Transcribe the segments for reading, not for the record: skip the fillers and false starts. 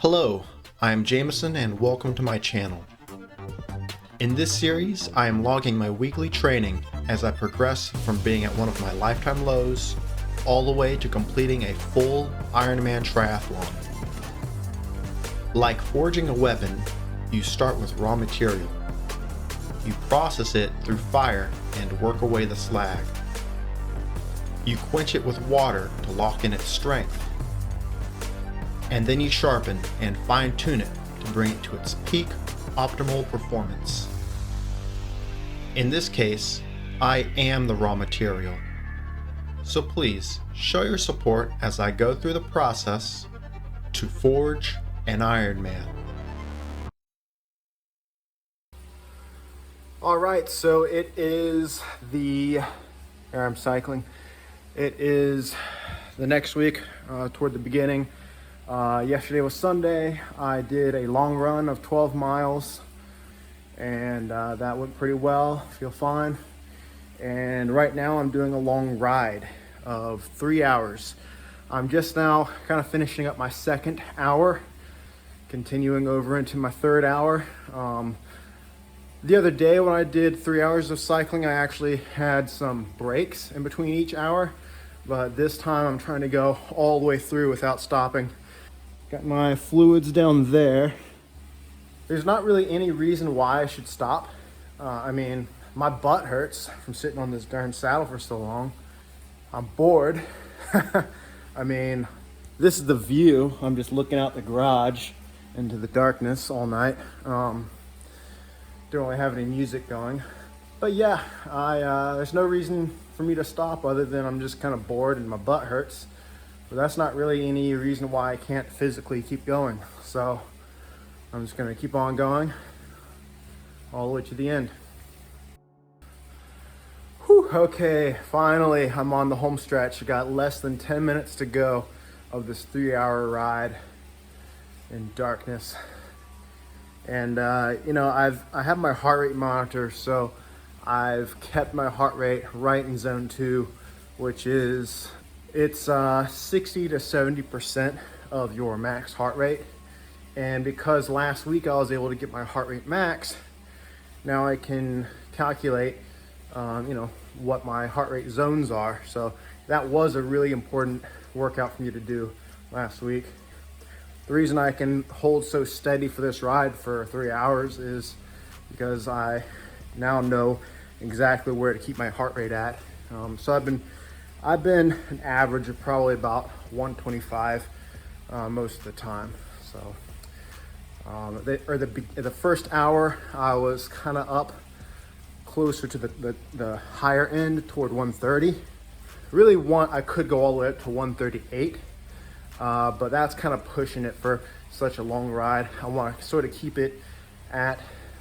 Hello, I am Jameson and welcome to my channel. In this series, I am logging my weekly training as I progress from being at one of my lifetime lows all the way to completing a full Ironman triathlon. Like forging a weapon, you start with raw material. You process it through fire and work away the slag. You quench it with water to lock in its strength. And then you sharpen and fine-tune it to bring it to its peak optimal performance. In this case, I am the raw material. So please show your support as I go through the process to forge an Ironman. All right, so it is here I'm cycling. It is the next week, toward the beginning. Yesterday was Sunday. I did a long run of 12 miles and that went pretty well, feel fine. And right now I'm doing a long ride of 3 hours. I'm just now kind of finishing up my second hour, continuing over into my third hour. The other day when I did 3 hours of cycling, I actually had some breaks in between each hour, but this time I'm trying to go all the way through without stopping. Got my fluids down there. There's not really any reason why I should stop. I mean, my butt hurts from sitting on this darn saddle for so long. I'm bored. I mean, this is the view. I'm just looking out the garage into the darkness all night. Don't really have any music going, but yeah, there's no reason for me to stop other than I'm just kind of bored and my butt hurts. But that's not really any reason why I can't physically keep going. So I'm just gonna keep on going all the way to the end. Whew, okay, finally I'm on the home stretch. I got less than 10 minutes to go of this 3-hour ride in darkness. And you know, I have my heart rate monitor, so I've kept my heart rate right in zone 2, which is it's 60 to 70% of your max heart rate. And because last week I was able to get my heart rate max, now I can calculate you know, what my heart rate zones are. So that was a really important workout for me to do last week. The reason I can hold so steady for this ride for 3 hours is because I now know exactly where to keep my heart rate at. So I've been an average of probably about 125 most of the time. So the first hour I was kind of up closer to the higher end toward 130. Really I could go all the way up to 138. But that's kind of pushing it for such a long ride. I want to sort of keep it at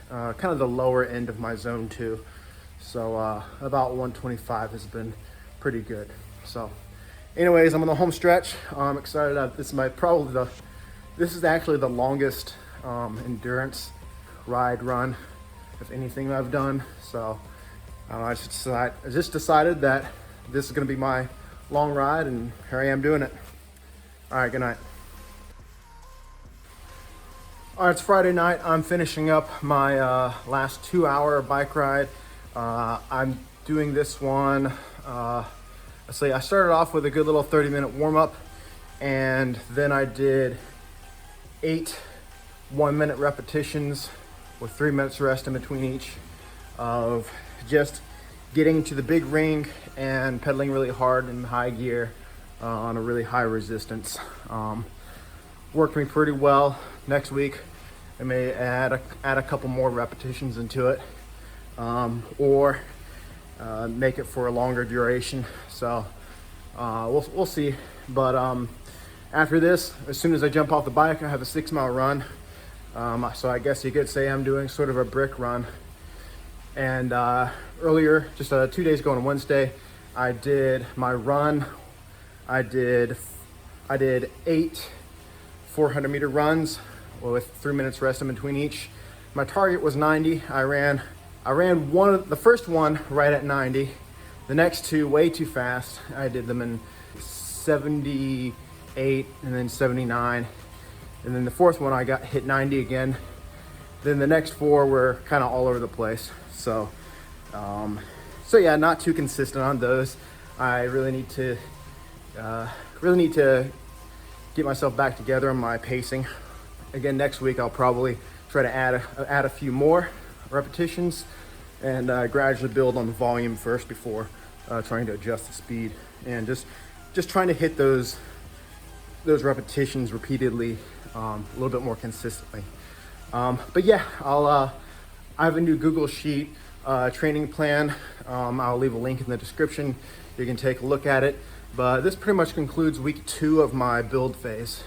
kind of the lower end of my zone 2. So about 125 has been pretty good. So anyways, I'm on the home stretch. I'm excited. This is actually the longest endurance run of anything I've done. So I just decided that this is going to be my long ride, and here I am doing it. All right, good night. All right, it's Friday night. I'm finishing up my last 2-hour bike ride. I'm doing this one. Let's see, I started off with a good little 30-minute warm-up, and then I did 8 1-minute repetitions with 3 minutes rest in between each of just getting to the big ring and pedaling really hard in high gear. On a really high resistance. Worked me pretty well. Next week I may add a couple more repetitions into it, or make it for a longer duration. So we'll see. But after this, as soon as I jump off the bike, I have a 6-mile run. So I guess you could say I'm doing sort of a brick run. And earlier, just 2 days ago on Wednesday, I did my run. I did 8 400-meter runs with 3 minutes rest in between each. My target was 90. I ran the first one right at 90. The next 2 way too fast. I did them in 78 and then 79. And then the fourth one, I got hit 90 again. Then the next four were kind of all over the place. So yeah, not too consistent on those. I really need to get myself back together on my pacing. Again, next week I'll probably try to add a few more repetitions and gradually build on the volume first before trying to adjust the speed, and just trying to hit those repetitions repeatedly, a little bit more consistently. But yeah, I have a new Google Sheet training plan. I'll leave a link in the description. You can take a look at it. But this pretty much concludes week 2 of my build phase.